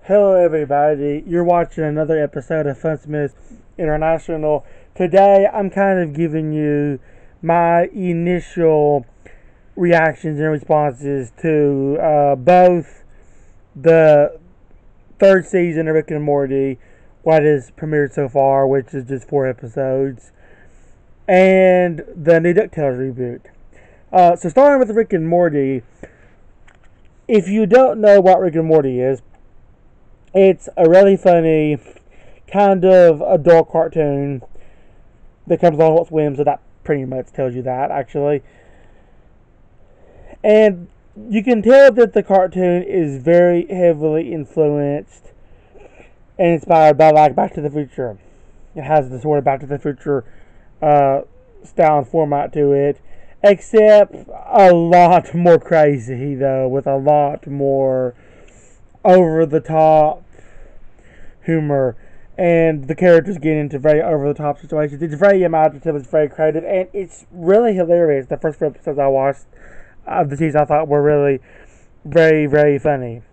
Hello, everybody. You're watching another episode of FunSmiths International. Today, I'm kind of giving you my initial reactions and responses to both the third season of Rick and Morty, what has premiered so far, which is just 4 episodes, and the new Ducktales reboot. So, starting with Rick and Morty, if you don't know what Rick and Morty is, it's a really funny, kind of adult cartoon that comes on Adult Swim, so that pretty much tells you that, actually. And you can tell that the cartoon is very heavily influenced and inspired by, like, Back to the Future. It has the sort of Back to the Future style and format to it, except a lot more crazy, though, with a lot more over-the-top humor, and the characters get into very over-the-top situations. It's very imaginative, it's very creative, and it's really hilarious. The first 4 episodes I watched of the season I thought were really very, very funny.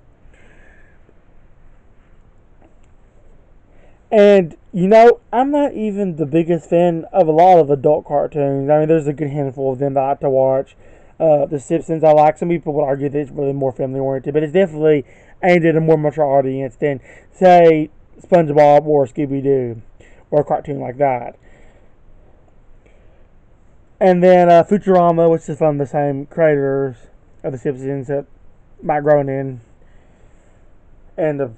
And, I'm not even the biggest fan of a lot of adult cartoons. I mean, there's a good handful of them that I like to watch. The Simpsons I like. Some people would argue that it's really more family-oriented, but it's definitely aimed at a more mature audience than, say, SpongeBob or Scooby-Doo, or a cartoon like that. And then Futurama, which is from the same creators of The Simpsons, that Matt Groening, and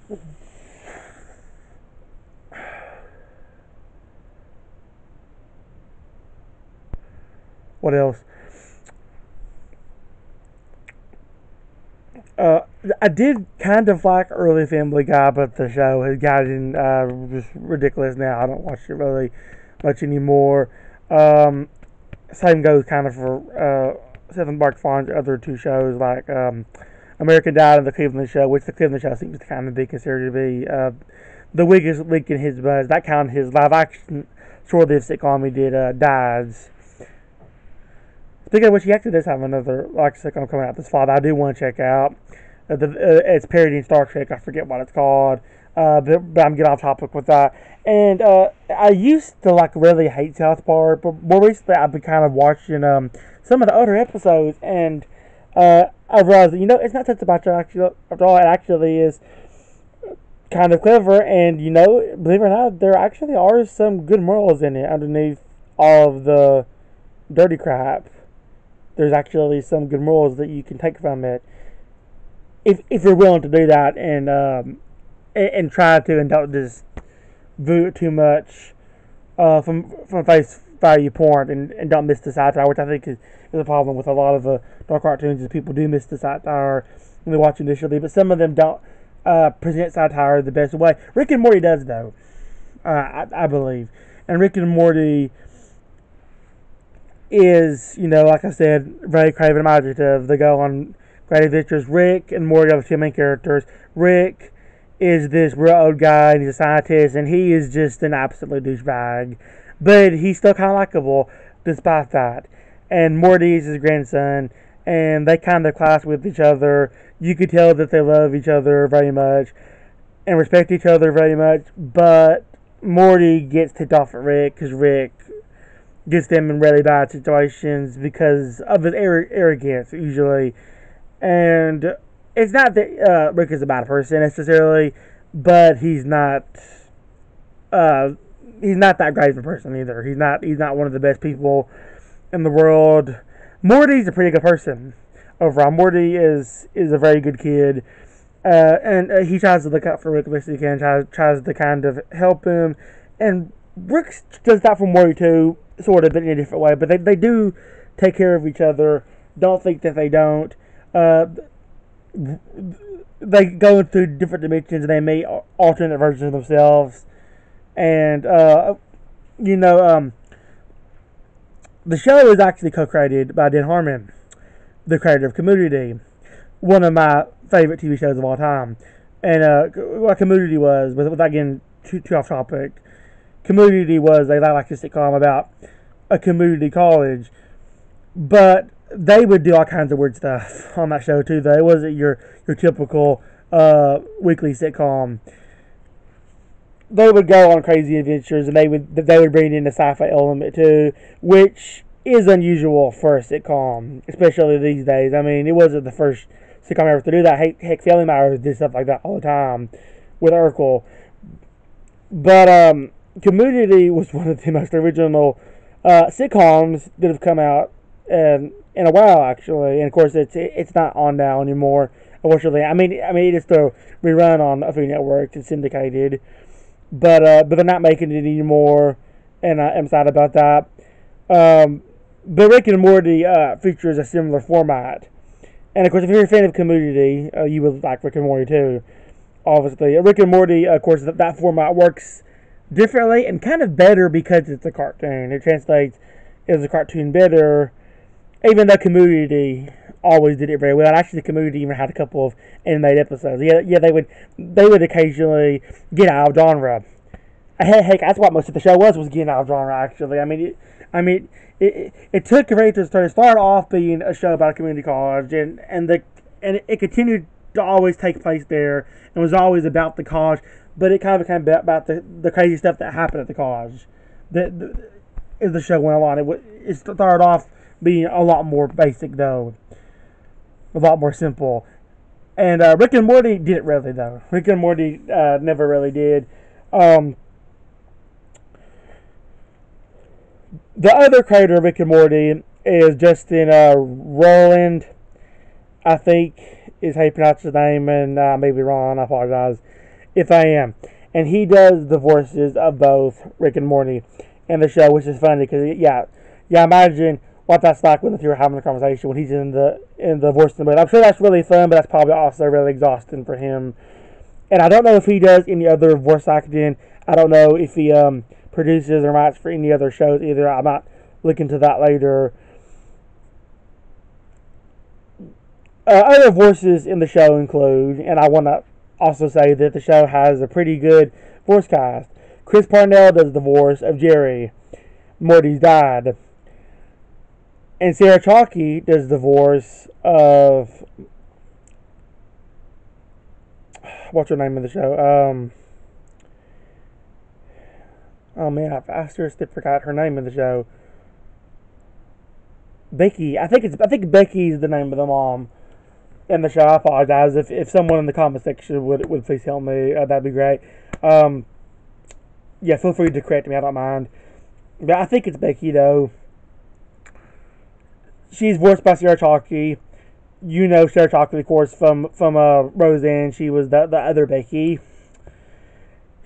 what else? I did kind of like early Family Guy, but the show has gotten just ridiculous now. I don't watch it really much anymore. Same goes kind of for Seth MacFarlane's other 2 shows, like American Dad and The Cleveland Show, which The Cleveland Show seems to kind of be considered to be the weakest link in his buzz. That kind of his live action sort of sitcom he did, Dads. Speaking of which, he actually does have another sitcom coming out this fall that I do want to check out. It's parodying Star Trek. I forget what it's called, but I'm getting off topic with that. And I used to really hate South Park, but more recently I've been kind of watching some of the other episodes, and I realized that it's not just about after all. It actually is kind of clever, and believe it or not, there actually are some good morals in it underneath all of the dirty crap. There's actually some good morals that you can take from it, if you're willing to do that, and try to, and don't just view it too much from face value porn, and don't miss the satire, which I think is a problem with a lot of dark cartoons. Is people do miss the satire when they watch initially, but some of them don't present satire the best way. Rick and Morty does, though, I believe, and Rick and Morty is, like I said, very creative and imaginative. They go on great adventures. Rick and Morty are the 2 main characters. Rick is this real old guy, and he's a scientist, and he is just an absolute douchebag. But he's still kind of likable despite that. And Morty is his grandson, and they kind of clash with each other. You could tell that they love each other very much and respect each other very much, but Morty gets ticked off at Rick because Rick gets them in really bad situations because of his arrogance, usually. And it's not that Rick is a bad person necessarily, but he's not that great of a person either. He's not one of the best people in the world. Morty's a pretty good person overall. Morty is a very good kid, and he tries to look out for Rick the best he can. Tries to kind of help him, and Rick does that for Morty too, sort of, but in a different way. But they do take care of each other. Don't think that they don't. They go into different dimensions, and they meet alternate versions of themselves. And the show is actually co-created by Dan Harmon, the creator of Community, one of my favorite TV shows of all time. And what Community was, without getting too off topic, Community was a sitcom about a community college, but they would do all kinds of weird stuff on that show too, though. It wasn't your typical weekly sitcom, they would go on crazy adventures, and they would bring in the sci-fi element too, which is unusual for a sitcom, especially these days. I mean, it wasn't the first sitcom ever to do that. Heck, Family Matters did stuff like that all the time with Urkel. But Community was one of the most original sitcoms that have come out in a while, actually. And of course, it's not on now anymore. Unfortunately, I mean, it's still rerun on a few networks. It's syndicated, but they're not making it anymore, and I'm sad about that. But Rick and Morty features a similar format, and of course, if you're a fan of Community, you would like Rick and Morty too. Obviously, Rick and Morty, of course, that format works differently and kind of better because it's a cartoon. It translates as a cartoon better, even though Community always did it very well. And actually, Community even had a couple of animated episodes. Yeah, they would occasionally get out of genre. Heck, that's what most of the show was getting out of genre. Actually, it took Community to start off being a show about a community college, and it continued to always take place there, and was always about the college, but it kind of became about the crazy stuff that happened at the college. As the show went along, it started off being a lot more basic, though, a lot more simple. And Rick and Morty didn't really, though. Rick and Morty never really did. The other creator of Rick and Morty is Justin Roiland, I think is how you pronounce his name, and I may be wrong. I apologize if I am. And he does the voices of both Rick and Morty in the show, which is funny because imagine what that's like when you're having a conversation when he's in the voice of the movie. I'm sure that's really fun, but that's probably also really exhausting for him. And I don't know if he does any other voice acting. I don't know if he produces or writes for any other shows either. I might look into that later. Other voices in the show include, and I want to also say that the show has a pretty good voice cast. Chris Parnell does the voice of Jerry, Morty's dad. And Sarah Chalke does the voice of... What's her name in the show? Oh man, I seriously forgot her name in the show. Becky. I think Becky's the name of the mom in the show. I apologize if someone in the comment section would please help me. That'd be great. Yeah, feel free to correct me. I don't mind. But I think it's Becky though. She's voiced by Sarah Chalke. You know Sarah Chalke, of course, from Roseanne. She was the other Becky.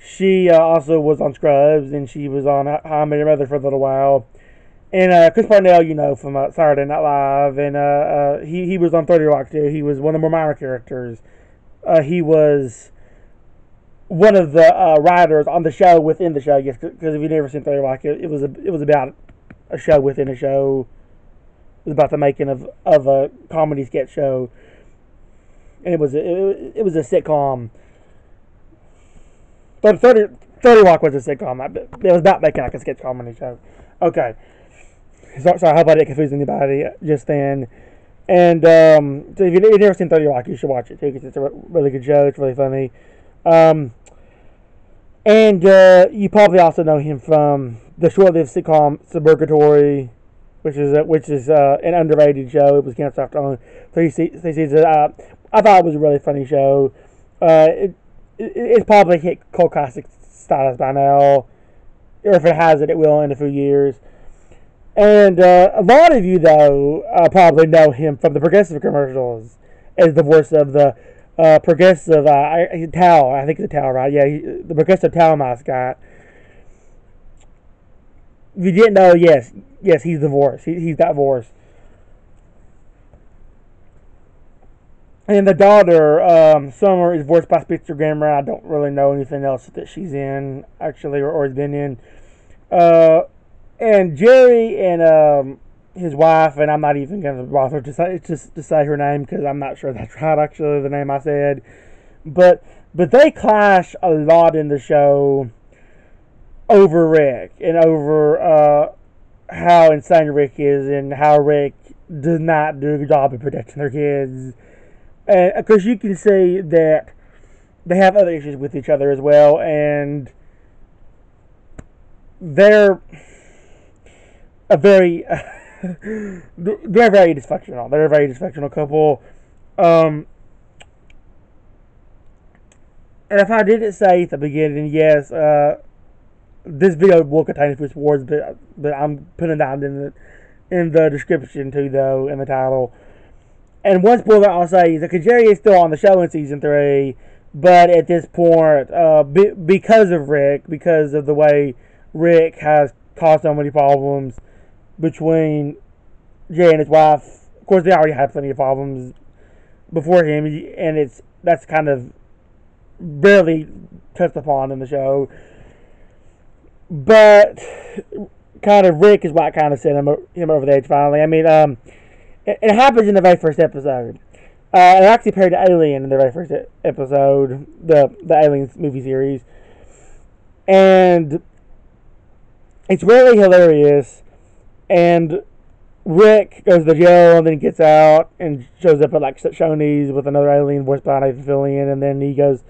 She also was on Scrubs, and she was on How I Met Your Mother for a little while. And Chris Parnell, you know, from Saturday Night Live, and he was on 30 Rock too. He was one of the more minor characters. He was one of the writers on the show within the show. Yes, because if you've never seen 30 Rock, it was about a show within a show. It was about the making of a comedy sketch show, and it was a sitcom. But 30 Rock was a sitcom. It was about making like a sketch comedy show. Okay. Sorry, I hope I didn't confuse anybody just then. And so if you've never seen 30 Rock, you should watch it too, because it's a really good show. It's really funny. And you probably also know him from the short-lived sitcom Suburgatory, which is an underrated show. It was canceled after only 3 seasons. I thought it was a really funny show. It's probably hit cult classic status by now, or if it hasn't, it will in a few years. And a lot of you, though, probably know him from the Progressive commercials as the voice of the Progressive towel. I think it's a towel, right? Yeah, the Progressive towel mascot. If you didn't know, yes, he's the voice. He's that voice. And the daughter, Summer, is voiced by Spencer Grammer. I don't really know anything else that she's in, actually, or has been in. And Jerry and his wife, and I'm not even going to bother to say her name because I'm not sure that's right, actually, the name I said. But they clash a lot in the show over Rick and over how insane Rick is and how Rick does not do a good job of protecting their kids. And of course, you can see that they have other issues with each other as well, and they're a very they're very dysfunctional. They're a very dysfunctional couple. And if I didn't say at the beginning, yes, this video will contain explicit words, but I'm putting that in the description too, though, in the title. And one spoiler I'll say is that Jerry is still on the show in season 3, but at this point, because of Rick, because of the way Rick has caused so many problems between Jay and his wife. Of course, they already had plenty of problems before him, and that's kind of barely touched upon in the show. But kind of Rick is what kind of sent him over the edge finally. I mean, it happens in the very first episode. It actually paired to Alien in the very first episode, the Alien movie series. And it's really hilarious. And Rick goes to jail and then gets out and shows up at like Shoney's with another alien voiced by Nathan Fillion, and then he goes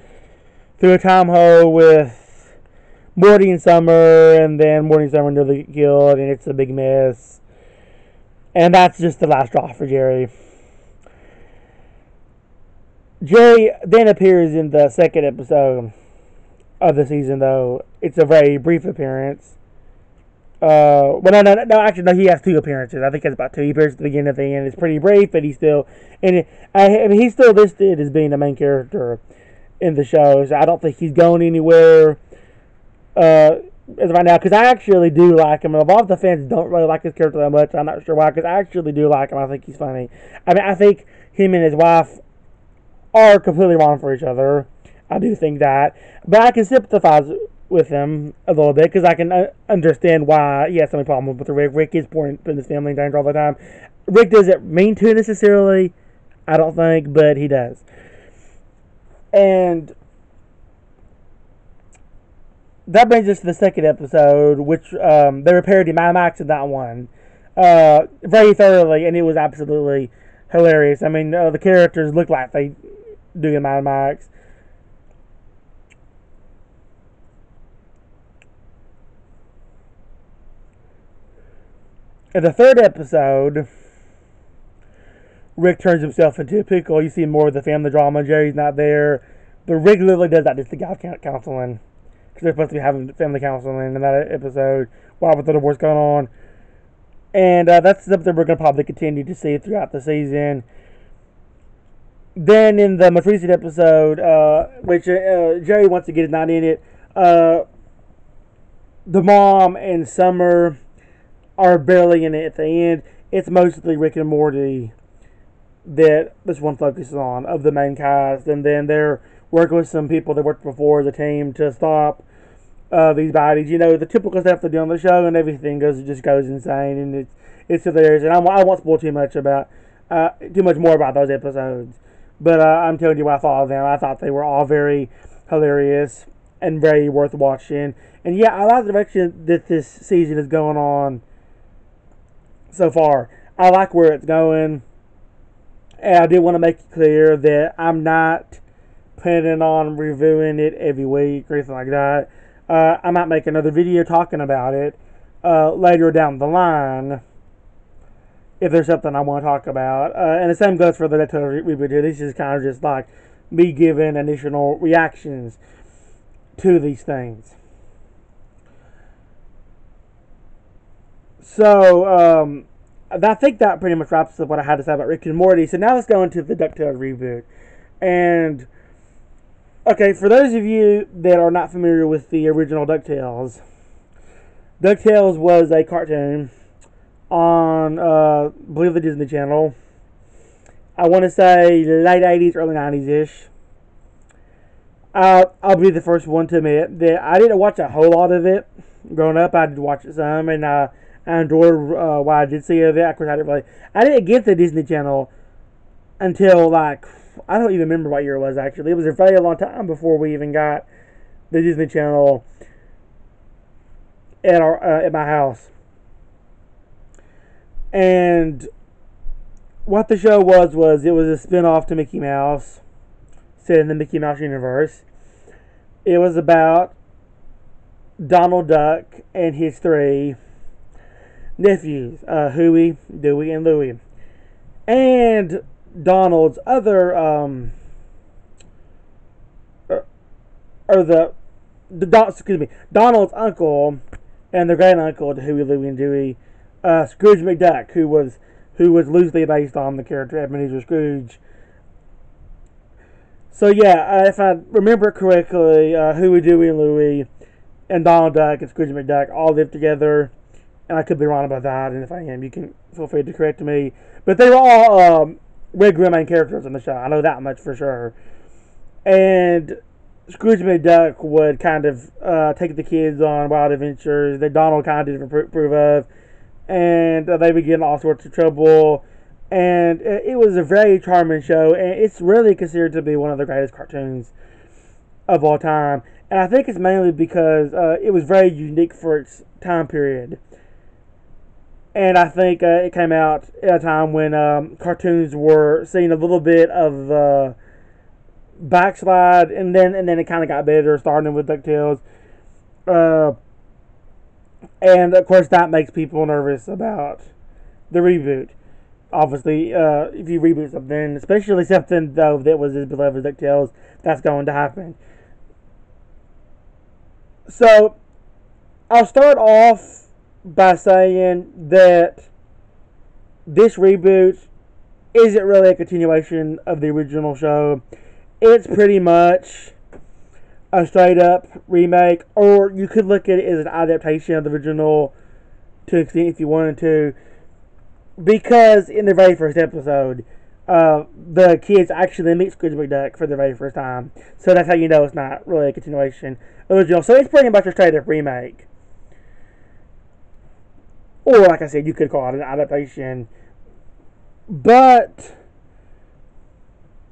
through a time hole with Morty and Summer, and then Morty and Summer nearly get killed, and it's a big mess. And that's just the last straw for Jerry. Jerry then appears in the second episode of the season, though. It's a very brief appearance. Actually, no, he has 2 appearances. I think it's about 2. He appears at the beginning and at the end. It's pretty brief, but he's still he's still listed as being the main character in the show, so I don't think he's going anywhere as of right now, because I actually do like him. And a lot of the fans don't really like his character that much. I'm not sure why, because I actually do like him. I think he's funny. I mean, I think him and his wife are completely wrong for each other. I do think that, but I can sympathize with him a little bit, because I can understand why he has so many problems with Rick. Rick is putting his family in danger all the time. Rick doesn't mean to necessarily, I don't think, but he does. And that brings us to the second episode, which they were parodying Mad Max in that one very thoroughly, and it was absolutely hilarious. I mean, the characters look like they do in Mad Max. In the third episode, Rick turns himself into a pickle. You see more of the family drama. Jerry's not there. But Rick literally does that just to get counseling. Because they're supposed to be having family counseling in that episode while with the divorce going on. And that's something we're going to probably continue to see throughout the season. Then in the most recent episode, which Jerry wants to get his not in it, the mom and Summer are barely in it at the end. It's mostly Rick and Morty that this one focuses on of the main cast, and then they're working with some people they worked before as a team to stop these bodies. You know, the typical stuff they do on the show, and everything just goes insane, and it's hilarious. And I won't spoil too much more about those episodes, but I'm telling you what I thought of them. I thought they were all very hilarious and very worth watching. And yeah, I like the direction that this season is going on so far. I like where it's going. And I do want to make it clear that I'm not planning on reviewing it every week or anything like that. I might make another video talking about it later down the line if there's something I want to talk about. And the same goes for the Ducktales Reboot here. This is kind of just like me giving initial reactions to these things. So, I think that pretty much wraps up what I had to say about Rick and Morty. So now let's go into the Ducktales Reboot. And, okay, for those of you that are not familiar with the original DuckTales, DuckTales was a cartoon on, I believe, the Disney Channel. I want to say late 80s, early 90s-ish. I'll be the first one to admit that I didn't watch a whole lot of it. Growing up, I did watch it some, and I enjoyed what I did see of it. Of course, I didn't get the Disney Channel until, like, I don't even remember what year it was, actually. It was a very long time before we even got the Disney Channel at my house. And what the show was it was a spin-off to Mickey Mouse. set in the Mickey Mouse universe. It was about Donald Duck and his 3 nephews, Huey, Dewey, and Louie. And Donald's other, Donald's uncle and their great uncle to Huey, Louie, and Dewey, Scrooge McDuck, who was loosely based on the character Ebenezer Scrooge. So yeah, if I remember correctly, Huey, Dewey, and Louie, and Donald Duck and Scrooge McDuck all lived together, and I could be wrong about that, and if I am, you can feel free to correct me. But they were all regular main characters in the show. I know that much for sure. And Scrooge McDuck would kind of take the kids on wild adventures that Donald kind of didn't approve of, and they would get in all sorts of trouble. And it was a very charming show, and it's really considered to be one of the greatest cartoons of all time. And I think it's mainly because it was very unique for its time period. And I think it came out at a time when cartoons were seeing a little bit of backslide, and then it kind of got better, starting with DuckTales. And of course, that makes people nervous about the reboot. Obviously, if you reboot something, especially something though that was as beloved as DuckTales, that's going to happen. So, I'll start off by saying that this reboot isn't really a continuation of the original show. It's pretty much a straight up remake, or you could look at it as an adaptation of the original to an extent if you wanted to. Because in the very first episode, the kids actually meet Scrooge McDuck for the very first time. So that's how you know it's not really a continuation of the original. So it's pretty much a straight up remake. Or, like I said, you could call it an adaptation. But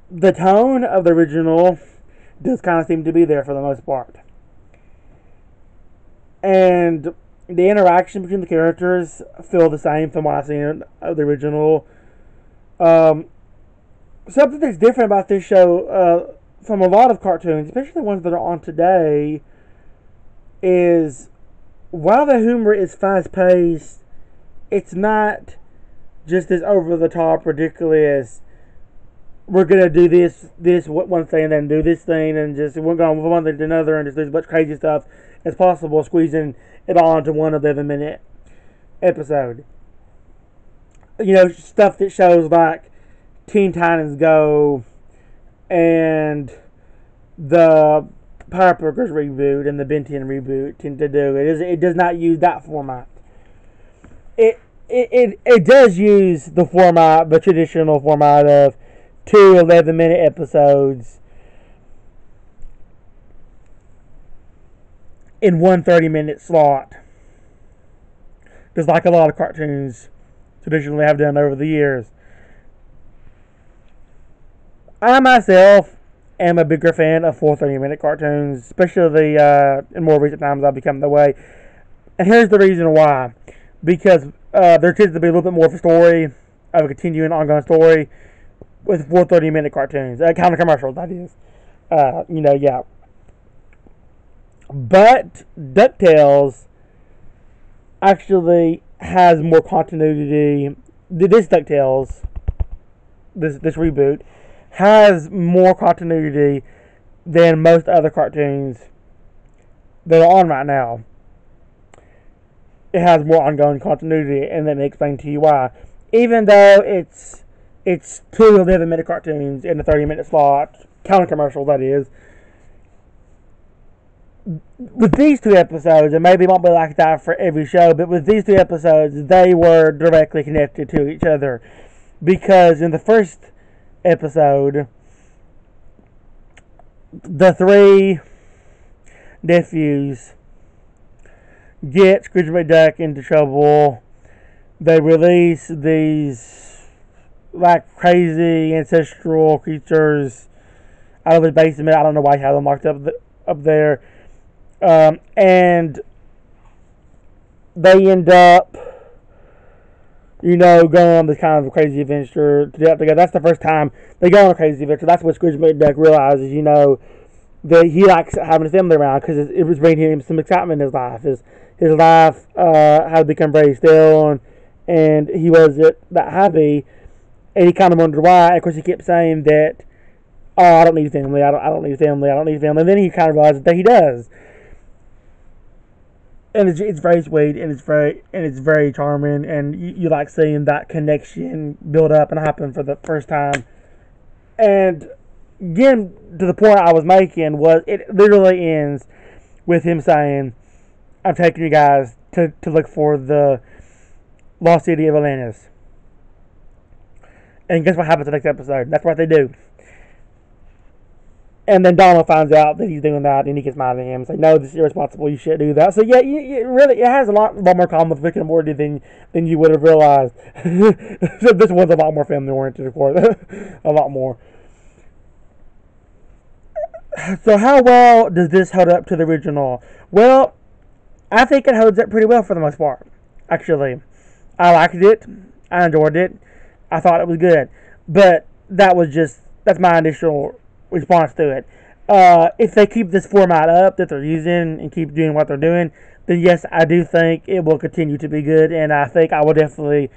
the tone of the original does kind of seem to be there for the most part. And the interaction between the characters feel the same from what I've seen of the original. Something that's different about this show from a lot of cartoons, especially the ones that are on today, is while the humor is fast-paced, it's not just as over-the-top, ridiculous. We're going to do this one thing and then do this thing, and just we're going from one thing to another and just do as much crazy stuff as possible, squeezing it all into one 11-minute episode. You know, stuff that shows like Teen Titans Go and the Powerpuff reboot and the Ben 10 reboot tend to do. It does not use that format. It does use the format, the traditional format of 2 11-minute episodes in one 30-minute slot, just like a lot of cartoons traditionally have done over the years. I myself am a bigger fan of full 30-minute cartoons, especially in more recent times I've become the way. And here's the reason why. Because there tends to be a little bit more of a story, of a continuing, ongoing story, with full 30-minute cartoons. Kind of commercials, that is. Yeah. But DuckTales actually has more continuity. This DuckTales, this reboot, has more continuity than most other cartoons that are on right now. It has more ongoing continuity, and let me explain to you why. Even though it's 2 11-minute cartoons in a 30-minute slot, counter commercial, that is. With these 2 episodes, and maybe it won't be like that for every show, but with these 2 episodes, they were directly connected to each other. Because in the first episode, the 3 nephews get Scrooge McDuck into trouble. They release these like crazy ancestral creatures out of his basement. I don't know why he had them locked up there. And they end up going on this kind of crazy adventure together. That's the first time they go on a crazy adventure. That's what Scrooge McDuck realizes, that he likes having his family around because it was bringing him some excitement in his life. His life had become very still, and he wasn't that happy, and he kind of wondered why. And of course, he kept saying that, "Oh, I don't need family. I don't need family. I don't need family." And then he kind of realizes that he does. And it's very sweet, and it's very charming, and you like seeing that connection build up and happen for the first time. And again, to the point I was making, was it literally ends with him saying, "I'm taking you guys to look for the lost city of Atlantis." And guess what happens in the next episode? That's what they do. And then Donald finds out that he's doing that, and he gets mad at him and says, "No, this is irresponsible. You shouldn't do that." So yeah, it has a lot more common with Rick and Morty than you would have realized. So this one's a lot more family oriented, of course, a lot more. So how well does this hold up to the original? Well, I think it holds up pretty well for the most part. Actually, I liked it. I enjoyed it. I thought it was good, but that's my initial response to it. If they keep this format up that they're using and keep doing what they're doing, then yes, I do think it will continue to be good, and I think I will definitely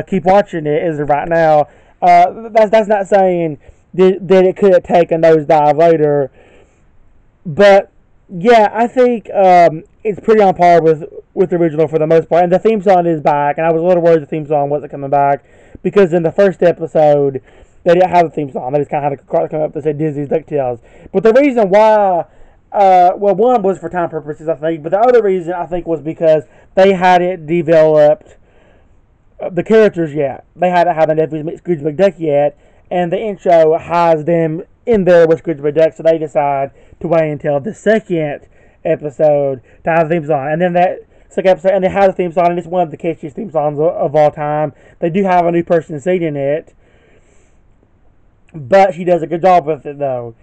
keep watching it as of right now. That's not saying that it could take a nosedive later, but yeah, I think it's pretty on par with the original for the most part. And the theme song is back, and I was a little worried the theme song wasn't coming back, because in the first episode they didn't have a theme song. They just kind of had a card come up that said Disney's DuckTales. But the reason why, well, one was for time purposes, I think, but the other reason, I think, was because they hadn't developed the characters yet. They hadn't had enough Scrooge McDuck yet, and the intro has them in there with Scrooge McDuck, so they decide to wait until the second episode to have the theme song. And then that second episode, and they have the theme song, and it's one of the catchiest theme songs of all time. They do have a new person singing it, but she does a good job with it, though.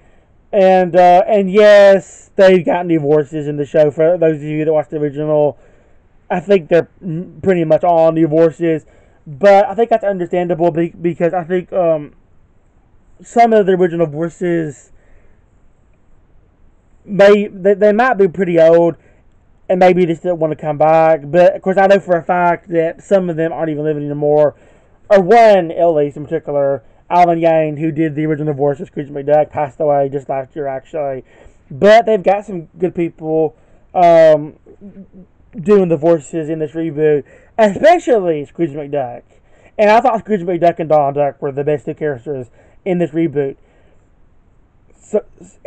And yes, they've got new voices in the show. For those of you that watched the original, I think they're pretty much all new voices. But I think that's understandable, because I think some of the original voices, they might be pretty old, and maybe they still want to come back. But of course, I know for a fact that some of them aren't even living anymore, or one at least in particular. Alan Yang, who did the original voice of Scrooge McDuck, passed away just last year, actually. But they've got some good people doing the voices in this reboot, especially Scrooge McDuck. And I thought Scrooge McDuck and Donald Duck were the best two characters in this reboot.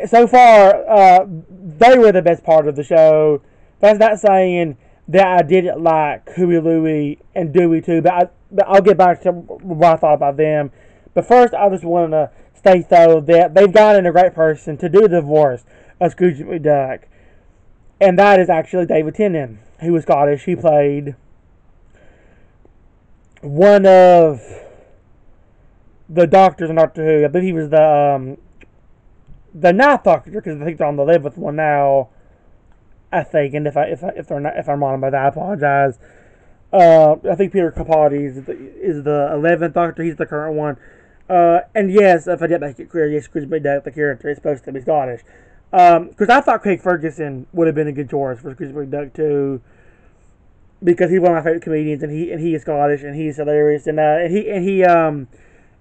So far, they were the best part of the show. That's not saying that I didn't like Huey, Louie, and Dewey too, but I'll get back to what I thought about them. But first, I just want to state, though, that they've gotten a great person to do the voice of Scrooge McDuck. And that is actually David Tennant, who was Scottish. He played one of the doctors in Doctor Who. I believe he was the ninth Doctor, because I think they're on the 11th one now, I think. And if I'm wrong about that, I apologize. I think Peter Capaldi is the 11th Doctor. He's the current one. And yes, if I did make it clear, yes, Scrooge McDuck, the character, is supposed to be Scottish. Because I thought Craig Ferguson would have been a good choice for Scrooge McDuck too, because he's one of my favorite comedians, and he is Scottish, and he's hilarious, and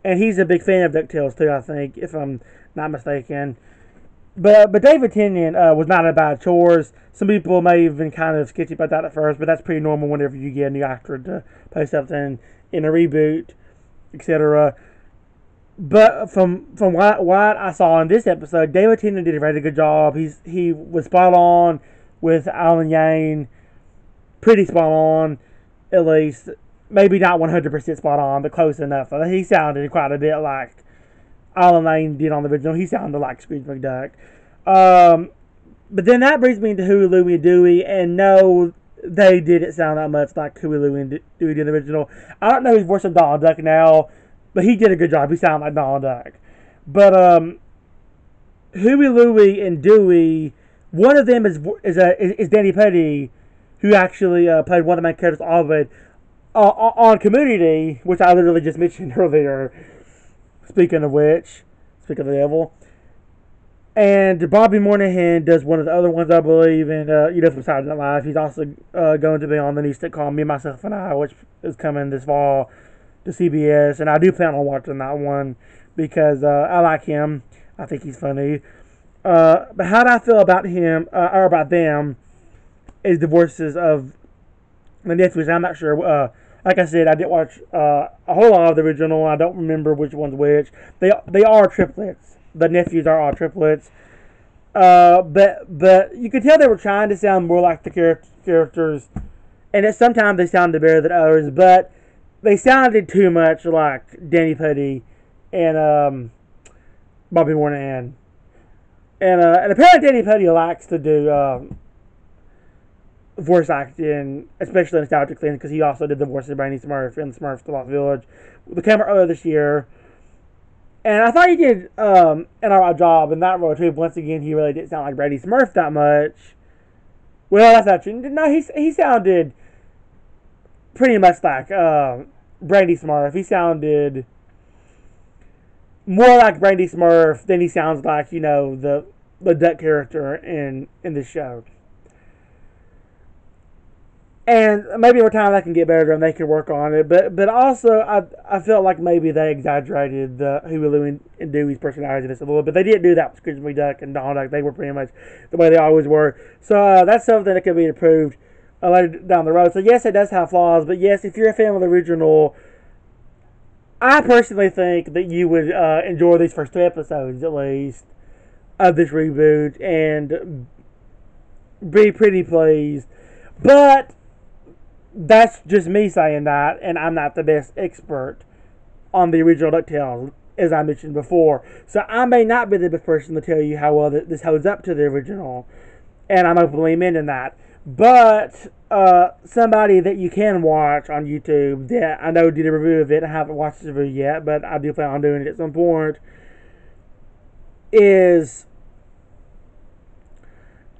he's a big fan of DuckTales too, I think, if I'm not mistaken. But David Tennant was not a bad choice. Some people may have been kind of sketchy about that at first, but that's pretty normal whenever you get a new actor to play something in a reboot, etc. But from what I saw in this episode, David Tennant did a very good job. He was spot on with Alan Yang, pretty spot on, at least. Maybe not 100% spot on, but close enough. He sounded quite a bit like Alan Yang did on the original. He sounded like Scrooge McDuck. But then that brings me into Huey, Louie, and Dewey, and no, they didn't sound that much like Huey, Louie, and Dewey did in the original. I don't know his voice of Donald Duck now, but he did a good job. He sounded like Donald Duck. But Huey, Louie, and Dewey, one of them is Danny Putty, who actually played one of the main characters, Ovid, on Community, which I literally just mentioned earlier. Speaking of which, speaking of the devil. And Bobby Moynihan does one of the other ones, I believe, and from Saturday Night Live. He's also going to be on the new sitcom Me, Myself, and I, which is coming this fall to CBS. And I do plan on watching that one because I like him. I think he's funny. But how do I feel about him, or about them, is the voices of the nephews. I'm not sure. Like I said, I didn't watch a whole lot of the original. I don't remember which one's which. They are triplets. The nephews are all triplets. But you could tell they were trying to sound more like the characters, and that sometimes they sounded better than others, but they sounded too much like Danny Pudi and Bobby Moynihan. And apparently Danny Pudi likes to do voice acting, especially nostalgically, because he also did the voice of Brandy Smurf in Smurfs: The Lost Village. They came out earlier this year. And I thought he did an alright job in that role too. Once again, he really didn't sound like Brady Smurf that much. Well, that's not true. No, he sounded pretty much like Brady Smurf. He sounded more like Brady Smurf than he sounds like, the Duck character in the show. And maybe over time that can get better and they can work on it. But also, I felt like maybe they exaggerated the Hulu and Dewey's personality just a little bit. They didn't do that with Scrooge McDuck and Donald Duck. They were pretty much the way they always were. So that's something that could be improved later down the road. So yes, it does have flaws. But yes, if you're a fan of the original, I personally think that you would enjoy these first 2 episodes at least of this reboot and be pretty pleased. But that's just me saying that, and I'm not the best expert on the original DuckTales, as I mentioned before. So I may not be the best person to tell you how well this holds up to the original, and I'm openly admitting that. But somebody that you can watch on YouTube that I know did a review of it, I haven't watched the review yet, but I do plan on doing it at some point, is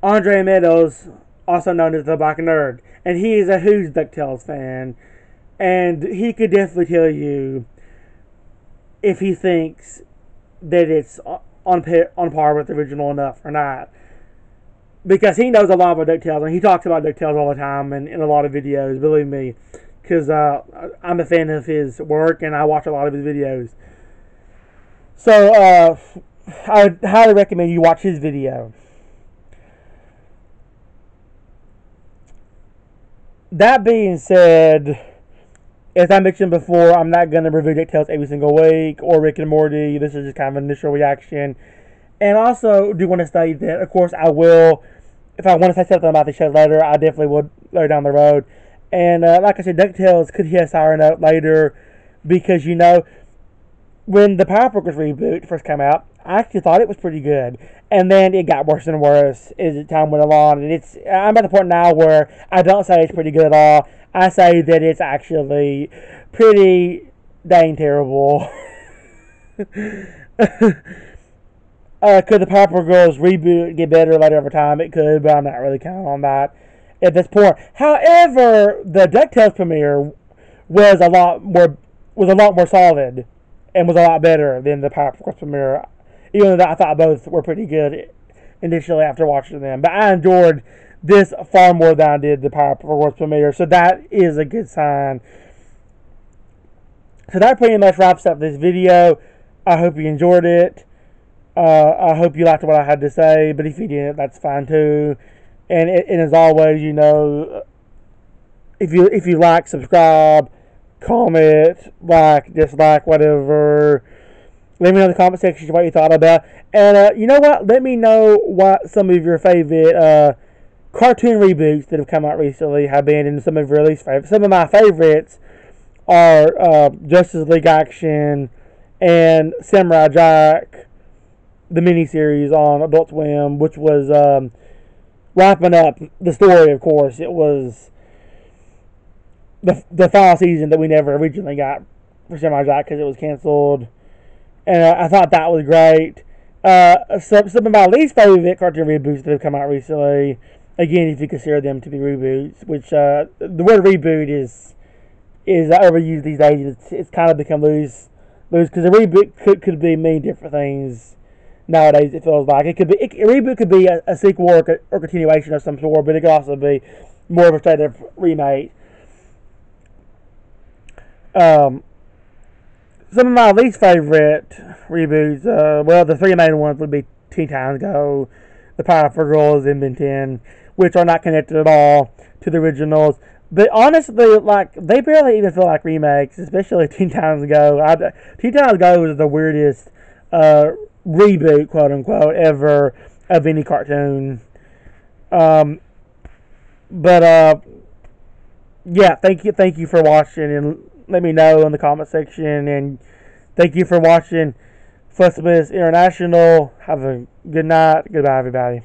Andre Meadows, also known as the Black Nerd. And he is a huge DuckTales fan. And he could definitely tell you if he thinks that it's on par with the original enough or not. Because he knows a lot about DuckTales. And he talks about DuckTales all the time and in a lot of videos, believe me. Because I'm a fan of his work and I watch a lot of his videos. So I would highly recommend you watch his video. That being said, as I mentioned before, I'm not going to review DuckTales every single week or Rick and Morty. This is just kind of an initial reaction. And also do want to state that, of course, I will, if I want to say something about the show later, I definitely will later down the road. And like I said, DuckTales could hit a sour note later because, when the Power Brokers reboot first came out, I actually thought it was pretty good. And then it got worse and worse as time went along. And I'm at the point now where I don't say it's pretty good at all. I say that it's actually pretty dang terrible. Could the Power Girls reboot get better later over time? It could, but I'm not really counting on that at this point. However, the DuckTales premiere was a lot more solid and was a lot better than the Power Girls premiere. Even though I thought both were pretty good initially after watching them. But I enjoyed this far more than I did the Power Girls premiere. So that is a good sign. So that pretty much wraps up this video. I hope you enjoyed it. I hope you liked what I had to say. But if you didn't, that's fine too. And as always, if you like, subscribe, comment, dislike, whatever. Let me know in the comment section what you thought about. And you know what? Let me know what some of your favorite cartoon reboots that have come out recently have been, and some of your least favorites. Some of my favorites are Justice League Action and Samurai Jack, the miniseries on Adult Swim, which was wrapping up the story, of course. It was the final season that we never originally got for Samurai Jack because it was canceled. And I thought that was great. Some of my least favorite cartoon reboots that have come out recently, again, if you consider them to be reboots, which the word reboot is is overused these days. It's kind of become loose because a reboot could be many different things nowadays. It feels like a reboot could be a sequel or continuation of some sort, but it could also be more of a straight up remake. Some of my least favorite reboots, the three main ones would be Teen Titans Go, The Powerpuff Girls, and Ben 10, which are not connected at all to the originals. But honestly, like, they barely even feel like remakes, especially Teen Titans Go. Teen Titans Go is the weirdest reboot, quote unquote, ever of any cartoon. Yeah, thank you for watching, and let me know in the comment section. And thank you for watching FunSmithsInternational. Have a good night. Goodbye, everybody.